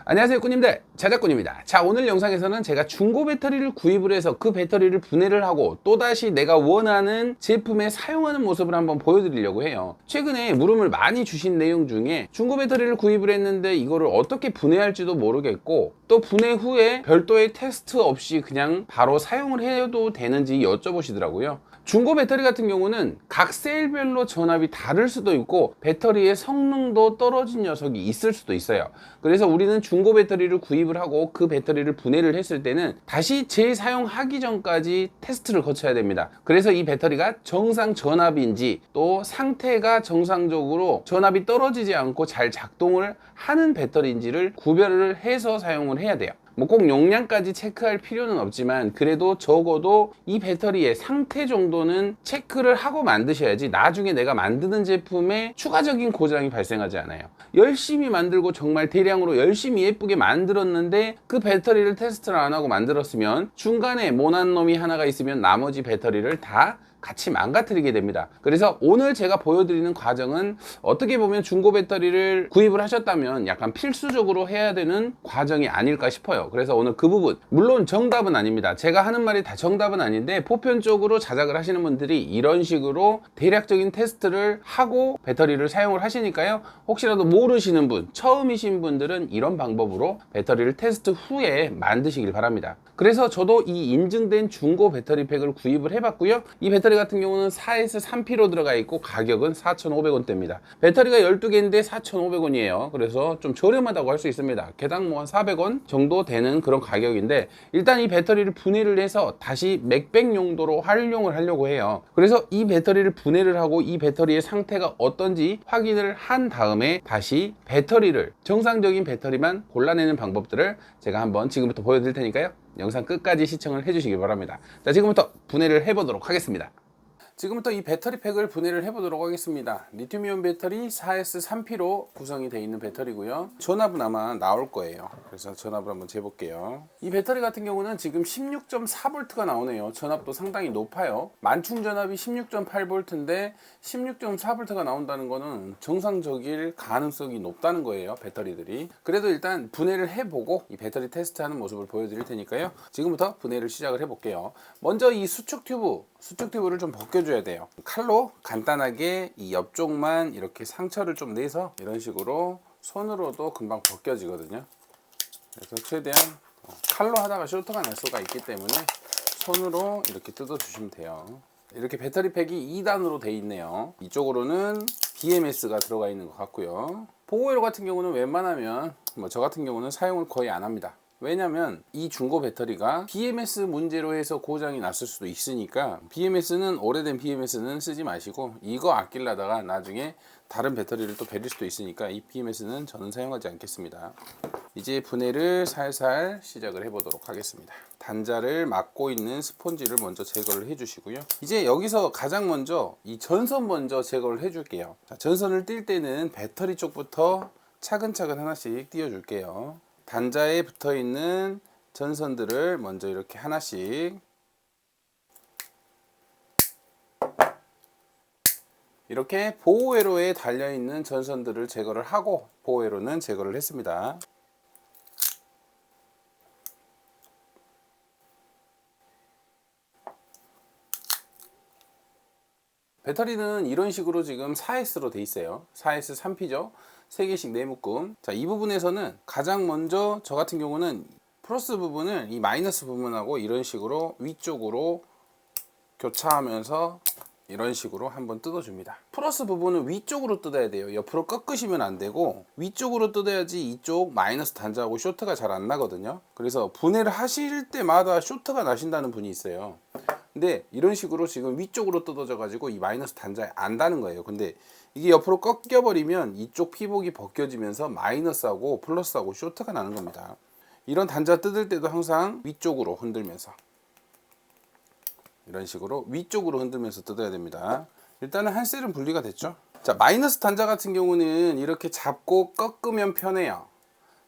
안녕하세요 꾸님들, 자작꾼입니다. 자, 오늘 영상에서는 제가 중고 배터리를 구입을 해서 그 배터리를 분해를 하고 또다시 내가 원하는 제품에 사용하는 모습을 한번 보여드리려고 해요. 최근에 물음을 많이 주신 내용 중에 중고 배터리를 구입을 했는데 이거를 어떻게 분해할지도 모르겠고 또 분해 후에 별도의 테스트 없이 그냥 바로 사용을 해도 되는지 여쭤보시더라고요. 중고 배터리 같은 경우는 각 셀별로 전압이 다를 수도 있고 배터리의 성능도 떨어진 녀석이 있을 수도 있어요. 그래서 우리는 중고 배터리를 구입을 하고 그 배터리를 분해를 했을 때는 다시 재사용하기 전까지 테스트를 거쳐야 됩니다. 그래서 이 배터리가 정상 전압인지 또 상태가 정상적으로 전압이 떨어지지 않고 잘 작동을 하는 배터리인지를 구별을 해서 사용을 해야 돼요. 뭐 꼭 용량까지 체크할 필요는 없지만 그래도 적어도 이 배터리의 상태 정도는 체크를 하고 만드셔야지 나중에 내가 만드는 제품에 추가적인 고장이 발생하지 않아요. 열심히 만들고 정말 대량으로 열심히 예쁘게 만들었는데 그 배터리를 테스트를 안 하고 만들었으면 중간에 모난 놈이 하나가 있으면 나머지 배터리를 다 같이 망가뜨리게 됩니다. 그래서 오늘 제가 보여드리는 과정은 어떻게 보면 중고 배터리를 구입을 하셨다면 약간 필수적으로 해야 되는 과정이 아닐까 싶어요. 그래서 오늘 그 부분, 물론 정답은 아닙니다. 제가 하는 말이 다 정답은 아닌데 보편적으로 자작을 하시는 분들이 이런 식으로 대략적인 테스트를 하고 배터리를 사용을 하시니까요. 혹시라도 모르시는 분, 처음이신 분들은 이런 방법으로 배터리를 테스트 후에 만드시길 바랍니다. 그래서 저도 이 인증된 중고 배터리 팩을 구입을 해봤고요. 이 배터리 같은 경우는 4S3P로 들어가 있고 가격은 4,500원대입니다. 배터리가 12개인데 4,500원이에요. 그래서 좀 저렴하다고 할 수 있습니다. 개당 뭐 한 400원 정도 되는 그런 가격인데 일단 이 배터리를 분해를 해서 다시 맥백 용도로 활용을 하려고 해요. 그래서 이 배터리를 분해를 하고 이 배터리의 상태가 어떤지 확인을 한 다음에 다시 배터리를 정상적인 배터리만 골라내는 방법들을 제가 한번 지금부터 보여드릴 테니까요. 영상 끝까지 시청을 해주시기 바랍니다. 자, 지금부터 분해를 해보도록 하겠습니다. 지금부터 이 배터리 팩을 분해를 해보도록 하겠습니다. 리튬이온 배터리 4S3P로 구성이 되어 있는 배터리고요. 전압은 아마 나올 거예요. 그래서 전압을 한번 재볼게요. 이 배터리 같은 경우는 지금 16.4V가 나오네요. 전압도 상당히 높아요. 만충 전압이 16.8V인데 16.4V가 나온다는 거는 정상적일 가능성이 높다는 거예요. 배터리들이. 그래도 일단 분해를 해보고 이 배터리 테스트하는 모습을 보여드릴 테니까요. 지금부터 분해를 시작을 해볼게요. 먼저 이 수축 튜브를 좀 벗겨줘야 돼요. 칼로 간단하게 이 옆쪽만 이렇게 상처를 좀 내서 이런 식으로 손으로도 금방 벗겨지거든요. 그래서 최대한 칼로 하다가 쇼트가 날 수가 있기 때문에 손으로 이렇게 뜯어 주시면 돼요. 이렇게 배터리 팩이 2단으로 되어 있네요. 이쪽으로는 BMS가 들어가 있는 것 같고요. 보호회로 같은 경우는 웬만하면 저 같은 경우는 사용을 거의 안 합니다. 왜냐면 이 중고 배터리가 BMS 문제로 해서 고장이 났을 수도 있으니까 BMS는 오래된 BMS는 쓰지 마시고 이거 아끼려다가 나중에 다른 배터리를 또 버릴 수도 있으니까 이 BMS는 저는 사용하지 않겠습니다. 이제 분해를 살살 시작을 해보도록 하겠습니다. 단자를 막고 있는 스폰지를 먼저 제거를 해주시고요. 이제 여기서 가장 먼저 이 전선 먼저 제거를 해줄게요. 자, 전선을 뛸 때는 배터리 쪽부터 차근차근 하나씩 띄워줄게요. 단자에 붙어 있는 전선들을 먼저 이렇게 하나씩 이렇게 보호회로에 달려있는 전선들을 제거를 하고 보호회로는 제거를 했습니다. 배터리는 이런 식으로 지금 4S로 돼 있어요. 4S3P죠. 3개씩 4묶음. 자, 이 부분에서는 가장 먼저 저 같은 경우는 플러스 부분을 이 마이너스 부분하고 이런 식으로 위쪽으로 교차하면서 이런 식으로 한번 뜯어줍니다. 플러스 부분은 위쪽으로 뜯어야 돼요. 옆으로 꺾으시면 안 되고 위쪽으로 뜯어야지 이쪽 마이너스 단자하고 쇼트가 잘 안 나거든요. 그래서 분해를 하실 때마다 쇼트가 나신다는 분이 있어요. 근데 이런 식으로 지금 위쪽으로 뜯어져 가지고 이 마이너스 단자에 안 닿는 거예요. 근데 이게 옆으로 꺾여 버리면 이쪽 피복이 벗겨지면서 마이너스하고 플러스하고 쇼트가 나는 겁니다. 이런 단자 뜯을 때도 항상 위쪽으로 흔들면서 이런 식으로 위쪽으로 흔들면서 뜯어야 됩니다. 일단은 한 셀은 분리가 됐죠. 자, 마이너스 단자 같은 경우는 이렇게 잡고 꺾으면 편해요.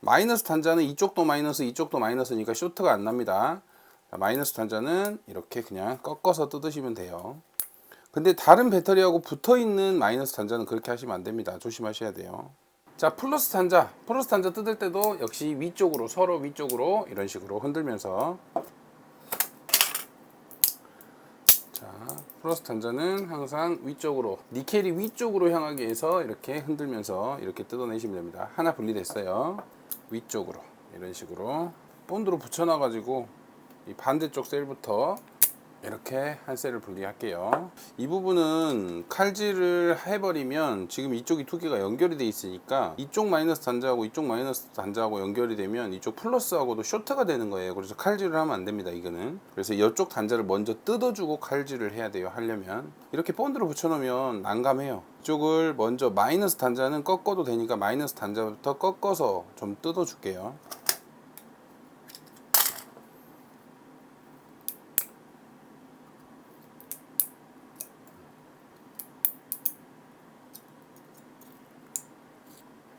마이너스 단자는 이쪽도 마이너스 이쪽도 마이너스니까 쇼트가 안 납니다. 자, 마이너스 단자는 이렇게 그냥 꺾어서 뜯으시면 돼요. 근데 다른 배터리하고 붙어있는 마이너스 단자는 그렇게 하시면 안 됩니다. 조심하셔야 돼요. 자, 플러스 단자 뜯을 때도 역시 위쪽으로, 서로 위쪽으로 이런 식으로 흔들면서, 자, 플러스 단자는 항상 위쪽으로, 니켈이 위쪽으로 향하게 해서 이렇게 흔들면서 이렇게 뜯어내시면 됩니다. 하나 분리됐어요. 위쪽으로 이런 식으로 본드로 붙여놔 가지고 이 반대쪽 셀부터 이렇게 한 셀을 분리할게요. 이 부분은 칼질을 해버리면 지금 이쪽이 두 개가 연결이 돼 있으니까 이쪽 마이너스 단자하고 이쪽 마이너스 단자하고 연결이 되면 이쪽 플러스하고도 쇼트가 되는 거예요. 그래서 칼질을 하면 안 됩니다, 이거는. 그래서 이쪽 단자를 먼저 뜯어주고 칼질을 해야 돼요. 하려면 이렇게 본드로 붙여놓으면 난감해요. 이쪽을 먼저 마이너스 단자는 꺾어도 되니까 마이너스 단자부터 꺾어서 좀 뜯어줄게요.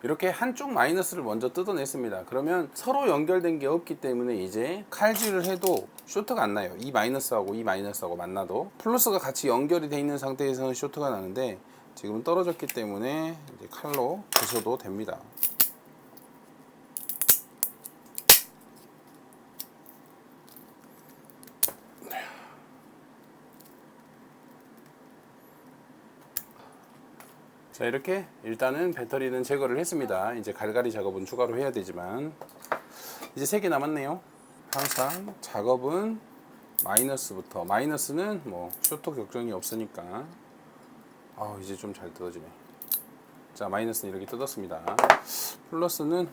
이렇게 한쪽 마이너스를 먼저 뜯어냈습니다. 그러면 서로 연결된 게 없기 때문에 이제 칼질을 해도 쇼트가 안 나요. 이 마이너스하고 이 마이너스하고 만나도 플러스가 같이 연결이 돼 있는 상태에서는 쇼트가 나는데 지금은 떨어졌기 때문에 이제 칼로 부숴도 됩니다. 자, 이렇게 일단은 배터리는 제거를 했습니다. 이제 갈갈이 작업은 추가로 해야 되지만 이제 3개 남았네요. 항상 작업은 마이너스부터, 마이너스는 뭐 쇼트 걱정이 없으니까. 이제 좀 잘 뜯어지네. 자, 마이너스는 이렇게 뜯었습니다. 플러스는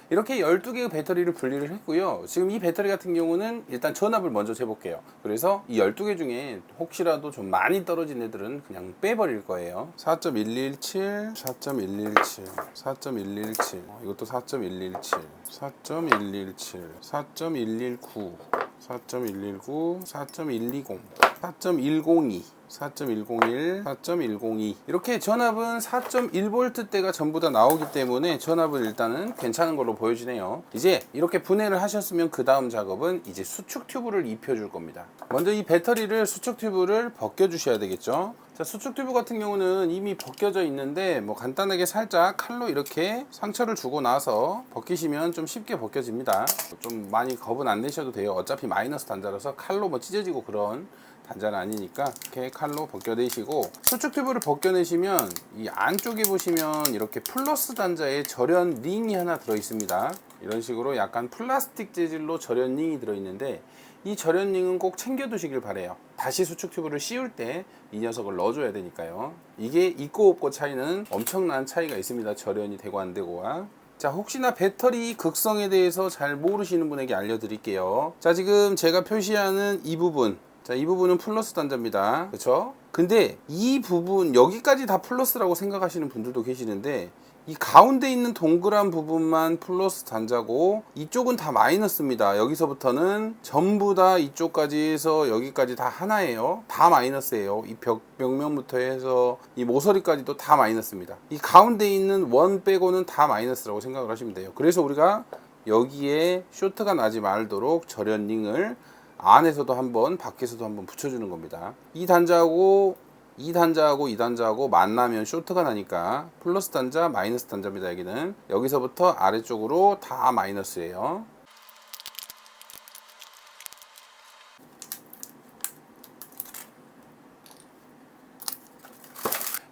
이렇게 12개의 배터리를 분리를 했고요. 지금 이 배터리 같은 경우는 일단 전압을 먼저 재볼게요. 그래서 이 12개 중에 혹시라도 좀 많이 떨어진 애들은 그냥 빼버릴 거예요. 4.117, 4.117, 4.117, 이것도 4.117, 4.117, 4.119, 4.119, 4.120, 4.102, 4.101, 4.102 이렇게 전압은 4.1V대가 전부 다 나오기 때문에 전압은 일단은 괜찮은 걸로 보여지네요. 이제 이렇게 분해를 하셨으면 그 다음 작업은 이제 수축 튜브를 입혀줄 겁니다. 먼저 이 배터리를 수축 튜브를 벗겨 주셔야 되겠죠. 자, 수축 튜브 같은 경우는 이미 벗겨져 있는데 뭐 간단하게 살짝 칼로 이렇게 상처를 주고 나서 벗기시면 좀 쉽게 벗겨집니다. 좀 많이 겁은 안 내셔도 돼요. 어차피 마이너스 단자라서 칼로 뭐 찢어지고 그런 단자는 아니니까 이렇게 칼로 벗겨내시고, 수축 튜브를 벗겨내시면 이 안쪽에 보시면 이렇게 플러스 단자에 절연 링이 하나 들어 있습니다. 이런 식으로 약간 플라스틱 재질로 절연 링이 들어 있는데 이 절연 링은 꼭 챙겨 두시길 바래요. 다시 수축 튜브를 씌울 때 이 녀석을 넣어줘야 되니까요. 이게 있고 없고 차이는 엄청난 차이가 있습니다. 절연이 되고 안 되고와. 자, 혹시나 배터리 극성에 대해서 잘 모르시는 분에게 알려드릴게요. 자, 지금 제가 표시하는 이 부분, 자, 이 부분은 플러스 단자입니다. 그쵸? 근데 이 부분 여기까지 다 플러스라고 생각하시는 분들도 계시는데 이 가운데 있는 동그란 부분만 플러스 단자고 이쪽은 다 마이너스입니다. 여기서부터는 전부 다 이쪽까지 해서 여기까지 다 하나예요. 다 마이너스예요. 이 벽면부터 해서 이 모서리까지도 다 마이너스입니다. 이 가운데 있는 원 빼고는 다 마이너스라고 생각을 하시면 돼요. 그래서 우리가 여기에 쇼트가 나지 말도록 절연 링을 안에서도 한번 밖에서도 한번 붙여주는 겁니다. 이 단자하고 이 단자하고 만나면 쇼트가 나니까 플러스 단자 마이너스 단자입니다. 여기는 여기서부터 아래쪽으로 다 마이너스예요.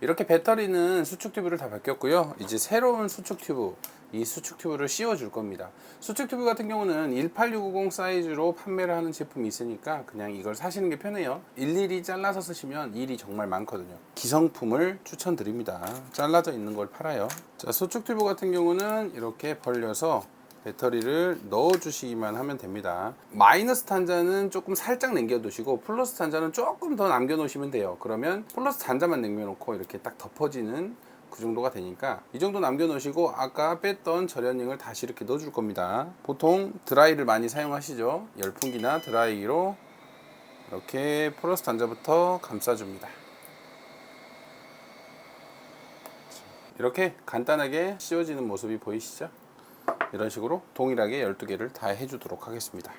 이렇게 배터리는 수축 튜브를 다 바뀌었고요. 이제 새로운 수축 튜브, 이 수축 튜브를 씌워 줄 겁니다. 수축 튜브 같은 경우는 18650 사이즈로 판매를 하는 제품이 있으니까 그냥 이걸 사시는 게 편해요. 일일이 잘라서 쓰시면 일이 정말 많거든요. 기성품을 추천드립니다. 잘라져 있는 걸 팔아요. 자, 수축 튜브 같은 경우는 이렇게 벌려서 배터리를 넣어 주시기만 하면 됩니다. 마이너스 단자는 조금 살짝 남겨 두시고 플러스 단자는 조금 더 남겨 놓으시면 돼요. 그러면 플러스 단자만 남겨 놓고 이렇게 딱 덮어지는 그 정도가 되니까 이 정도 남겨 놓으시고 아까 뺐던 절연링을 다시 이렇게 넣어 줄 겁니다. 보통 드라이를 많이 사용하시죠. 열풍기나 드라이기로 이렇게 플러스 단자부터 감싸 줍니다. 이렇게 간단하게 씌워지는 모습이 보이시죠? 이런 식으로 동일하게 12개를 다 해주도록 하겠습니다.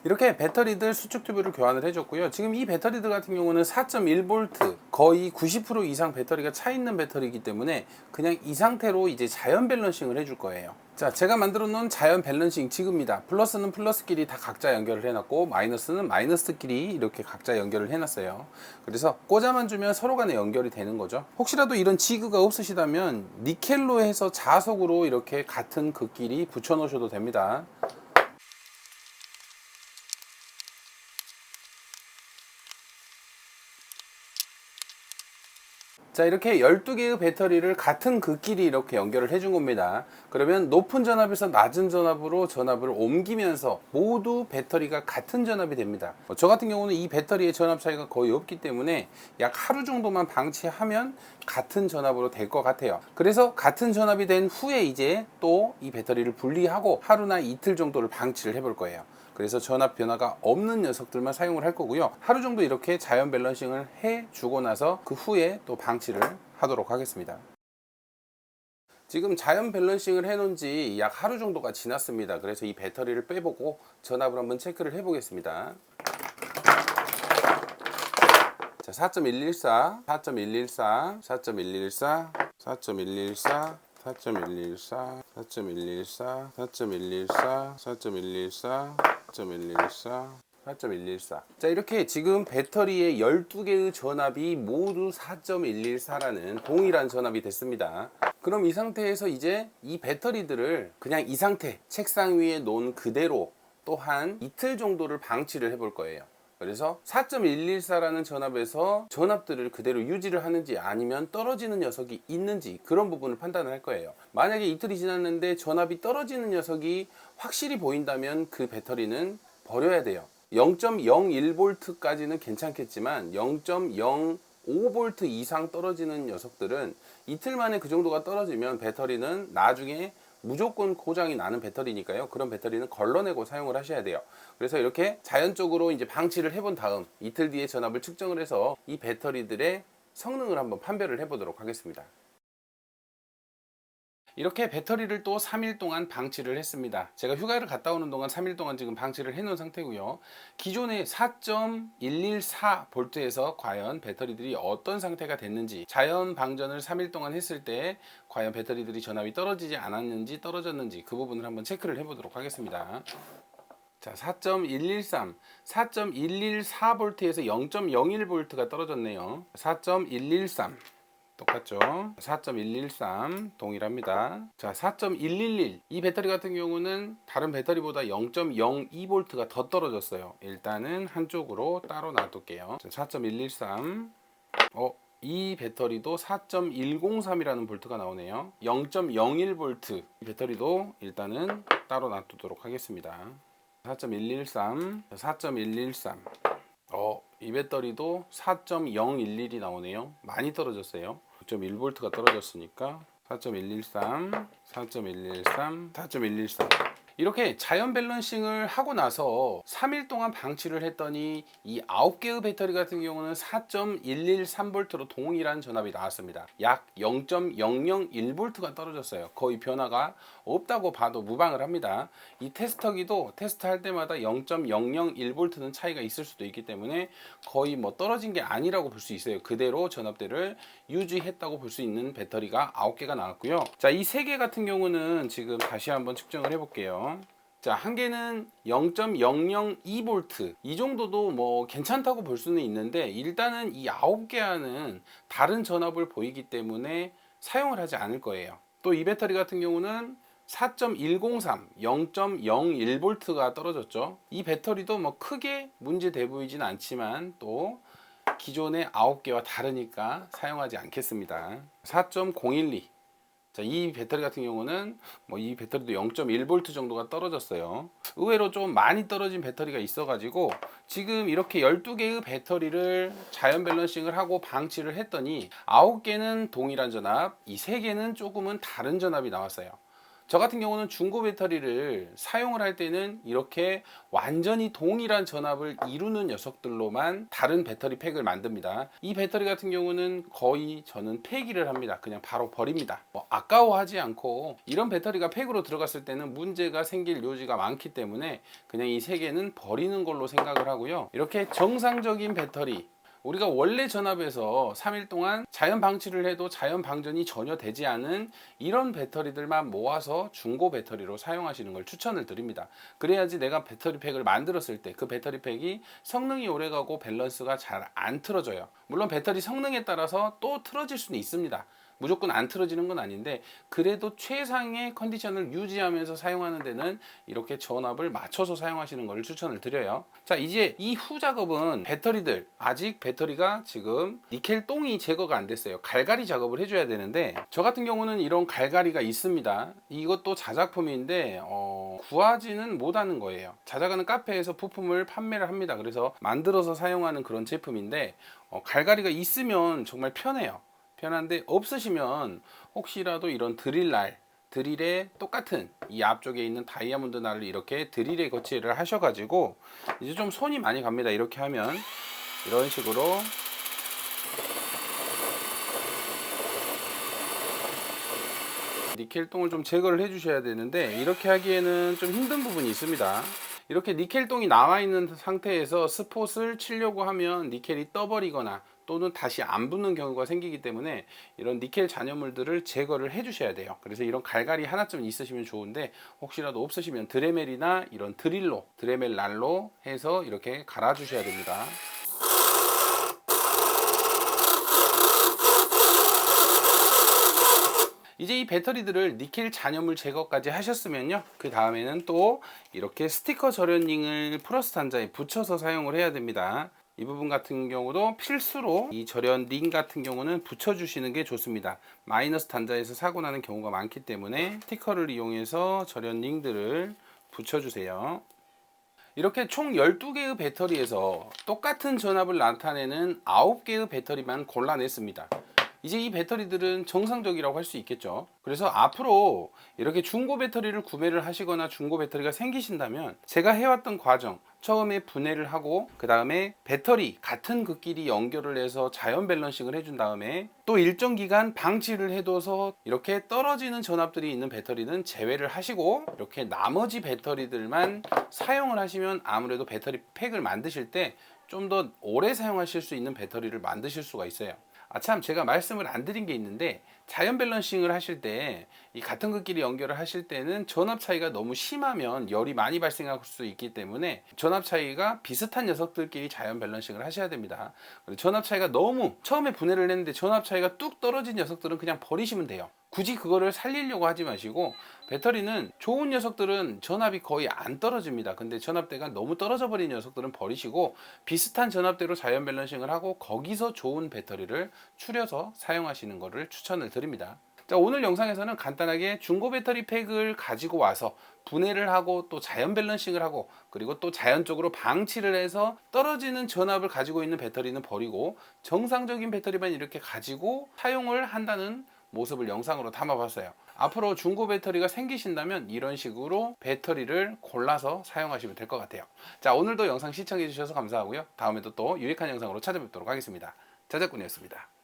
이렇게 배터리들 수축 튜브를 교환을 해줬고요. 지금 이 배터리들 같은 경우는 4.1V 거의 90% 이상 배터리가 차 있는 배터리이기 때문에 그냥 이 상태로 이제 자연 밸런싱을 해줄 거예요. 자, 제가 만들어 놓은 자연 밸런싱 지그입니다. 플러스는 플러스끼리 다 각자 연결을 해놨고 마이너스는 마이너스끼리 이렇게 각자 연결을 해놨어요. 그래서 꽂아만 주면 서로 간에 연결이 되는 거죠. 혹시라도 이런 지그가 없으시다면 니켈로 해서 자석으로 이렇게 같은 극끼리 붙여 놓으셔도 됩니다. 자, 이렇게 12개의 배터리를 같은 극끼리 이렇게 연결을 해준 겁니다. 그러면 높은 전압에서 낮은 전압으로 전압을 옮기면서 모두 배터리가 같은 전압이 됩니다. 저 같은 경우는 이 배터리의 전압 차이가 거의 없기 때문에 약 하루 정도만 방치하면 같은 전압으로 될 것 같아요. 그래서 같은 전압이 된 후에 이제 또 이 배터리를 분리하고 하루나 이틀 정도를 방치를 해볼 거예요. 그래서 전압 변화가 없는 녀석들만 사용을 할 거고요. 하루 정도 이렇게 자연 밸런싱을 해 주고 나서 그 후에 또 방치를 하도록 하겠습니다. 지금 자연 밸런싱을 해 놓은 지 약 하루 정도가 지났습니다. 그래서 이 배터리를 빼보고 전압을 한번 체크를 해 보겠습니다. 자, 4.114, 4.114, 4.114, 4.114, 4.114, 4.114, 4.114, 4.114, 4.114, 4.114. 자, 이렇게 지금 배터리의 12개의 전압이 모두 4.114라는 동일한 전압이 됐습니다. 그럼 이 상태에서 이제 이 배터리들을 그냥 이 상태 책상 위에 놓은 그대로 또한 이틀 정도를 방치를 해볼 거예요. 그래서 4.114라는 전압에서 전압들을 그대로 유지를 하는지 아니면 떨어지는 녀석이 있는지 그런 부분을 판단을 할 거예요. 만약에 이틀이 지났는데 전압이 떨어지는 녀석이 확실히 보인다면 그 배터리는 버려야 돼요. 0.01V까지는 괜찮겠지만 0.05V 이상 떨어지는 녀석들은 이틀 만에 그 정도가 떨어지면 배터리는 나중에 무조건 고장이 나는 배터리니까요. 그런 배터리는 걸러내고 사용을 하셔야 돼요. 그래서 이렇게 자연적으로 이제 방치를 해본 다음 이틀 뒤에 전압을 측정을 해서 이 배터리들의 성능을 한번 판별을 해보도록 하겠습니다. 이렇게 배터리를 또 3일 동안 방치를 했습니다. 제가 휴가를 갔다 오는 동안 3일 동안 지금 방치를 해 놓은 상태고요. 기존의 4.114V에서 과연 배터리들이 어떤 상태가 됐는지, 자연 방전을 3일 동안 했을 때 과연 배터리들이 전압이 떨어지지 않았는지 떨어졌는지 그 부분을 한번 체크를 해 보도록 하겠습니다. 자, 4.113, 4.114V에서 0.01V가 떨어졌네요. 4.113 똑같죠. 4.113 동일합니다. 자, 4.111 이 배터리 같은 경우는 다른 배터리보다 0.02V가 더 떨어졌어요. 일단은 한쪽으로 따로 놔둘게요. 4.113 이 배터리도 4.103이라는 볼트가 나오네요. 0.01V 이 배터리도 일단은 따로 놔두도록 하겠습니다. 4.113 4.113 이 배터리도 4.011이 나오네요. 많이 떨어졌어요. 6.1V가 떨어졌으니까 4.113, 4.113, 4.113 이렇게 자연 밸런싱을 하고 나서 3일 동안 방치를 했더니 이 9개의 배터리 같은 경우는 4.113V로 동일한 전압이 나왔습니다. 약 0.001V가 떨어졌어요. 거의 변화가 없다고 봐도 무방을 합니다. 이 테스터기도 테스트할 때마다 0.001V는 차이가 있을 수도 있기 때문에 거의 뭐 떨어진 게 아니라고 볼 수 있어요. 그대로 전압대를 유지했다고 볼 수 있는 배터리가 9개가 나왔고요. 자, 이 3개 같은 경우는 지금 다시 한번 측정을 해볼게요. 자, 한 개는 0.002V 이 정도도 뭐 괜찮다고 볼 수는 있는데 일단은 이 9개와는 다른 전압을 보이기 때문에 사용을 하지 않을 거예요. 또 이 배터리 같은 경우는 4.103, 0.01V가 떨어졌죠. 이 배터리도 뭐 크게 문제 돼 보이진 않지만 또 기존의 9개와 다르니까 사용하지 않겠습니다. 4.012 자, 이 배터리 같은 경우는 이 배터리도 0.1V 정도가 떨어졌어요. 의외로 좀 많이 떨어진 배터리가 있어가지고 지금 이렇게 12개의 배터리를 자연 밸런싱을 하고 방치를 했더니 9개는 동일한 전압, 이 3개는 조금은 다른 전압이 나왔어요. 저 같은 경우는 중고 배터리를 사용을 할 때는 이렇게 완전히 동일한 전압을 이루는 녀석들로만 다른 배터리 팩을 만듭니다. 이 배터리 같은 경우는 거의 저는 폐기를 합니다. 그냥 바로 버립니다. 아까워하지 않고 이런 배터리가 팩으로 들어갔을 때는 문제가 생길 요지가 많기 때문에 그냥 이 3개는 버리는 걸로 생각을 하고요. 이렇게 정상적인 배터리, 우리가 원래 전압에서 3일 동안 자연 방치를 해도 자연 방전이 전혀 되지 않은 이런 배터리들만 모아서 중고 배터리로 사용하시는 걸 추천을 드립니다. 그래야지 내가 배터리 팩을 만들었을 때 그 배터리 팩이 성능이 오래가고 밸런스가 잘 안 틀어져요. 물론 배터리 성능에 따라서 또 틀어질 수는 있습니다. 무조건 안 틀어지는 건 아닌데 그래도 최상의 컨디션을 유지하면서 사용하는 데는 이렇게 전압을 맞춰서 사용하시는 것을 추천을 드려요. 자, 이제 이 후 작업은 배터리들, 아직 배터리가 지금 니켈 똥이 제거가 안 됐어요. 갈갈이 작업을 해줘야 되는데 저 같은 경우는 이런 갈갈이가 있습니다. 이것도 자작품인데 구하지는 못하는 거예요. 찾아가는 카페에서 부품을 판매를 합니다. 그래서 만들어서 사용하는 그런 제품인데 갈갈이가 있으면 정말 편해요. 편한데 없으시면 혹시라도 이런 드릴에 똑같은 이 앞쪽에 있는 다이아몬드 날을 이렇게 드릴에 거치를 하셔가지고 이제 좀 손이 많이 갑니다. 이렇게 하면 이런 식으로 니켈똥을 좀 제거를 해 주셔야 되는데 이렇게 하기에는 좀 힘든 부분이 있습니다. 이렇게 니켈똥이 나와 있는 상태에서 스폿을 치려고 하면 니켈이 떠버리거나 또는 다시 안 붙는 경우가 생기기 때문에 이런 니켈 잔여물들을 제거를 해 주셔야 돼요. 그래서 이런 갈갈이 하나쯤 있으시면 좋은데 혹시라도 없으시면 드레멜이나 이런 드레멜 날로 해서 이렇게 갈아 주셔야 됩니다. 이제 이 배터리들을 니켈 잔여물 제거까지 하셨으면요, 그 다음에는 또 이렇게 스티커 절연링을 플러스 단자에 붙여서 사용을 해야 됩니다. 이 부분 같은 경우도 필수로 이 절연링 같은 경우는 붙여주시는 게 좋습니다. 마이너스 단자에서 사고 나는 경우가 많기 때문에 스티커를 이용해서 절연링들을 붙여주세요. 이렇게 총 12개의 배터리에서 똑같은 전압을 나타내는 9개의 배터리만 골라냈습니다. 이제 이 배터리들은 정상적이라고 할 수 있겠죠. 그래서 앞으로 이렇게 중고 배터리를 구매를 하시거나 중고 배터리가 생기신다면 제가 해왔던 과정, 처음에 분해를 하고 그 다음에 배터리 같은 극끼리 연결을 해서 자연 밸런싱을 해준 다음에 또 일정 기간 방치를 해둬서 이렇게 떨어지는 전압들이 있는 배터리는 제외를 하시고 이렇게 나머지 배터리들만 사용을 하시면 아무래도 배터리 팩을 만드실 때 좀 더 오래 사용하실 수 있는 배터리를 만드실 수가 있어요. 참, 제가 말씀을 안 드린 게 있는데 자연 밸런싱을 하실 때 이 같은 극끼리 연결을 하실 때는 전압 차이가 너무 심하면 열이 많이 발생할 수 있기 때문에 전압 차이가 비슷한 녀석들끼리 자연 밸런싱을 하셔야 됩니다. 전압 차이가 너무 처음에 분해를 했는데 전압 차이가 뚝 떨어진 녀석들은 그냥 버리시면 돼요. 굳이 그거를 살리려고 하지 마시고 배터리는 좋은 녀석들은 전압이 거의 안 떨어집니다. 근데 전압대가 너무 떨어져 버린 녀석들은 버리시고 비슷한 전압대로 자연 밸런싱을 하고 거기서 좋은 배터리를 추려서 사용하시는 것을 추천을 드립니다. 자, 오늘 영상에서는 간단하게 중고 배터리 팩을 가지고 와서 분해를 하고 또 자연 밸런싱을 하고 그리고 또 자연적으로 방치를 해서 떨어지는 전압을 가지고 있는 배터리는 버리고 정상적인 배터리만 이렇게 가지고 사용을 한다는 모습을 영상으로 담아봤어요. 앞으로 중고 배터리가 생기신다면 이런 식으로 배터리를 골라서 사용하시면 될 것 같아요. 자, 오늘도 영상 시청해 주셔서 감사하고요. 다음에도 또 유익한 영상으로 찾아뵙도록 하겠습니다. 자작꾼이었습니다.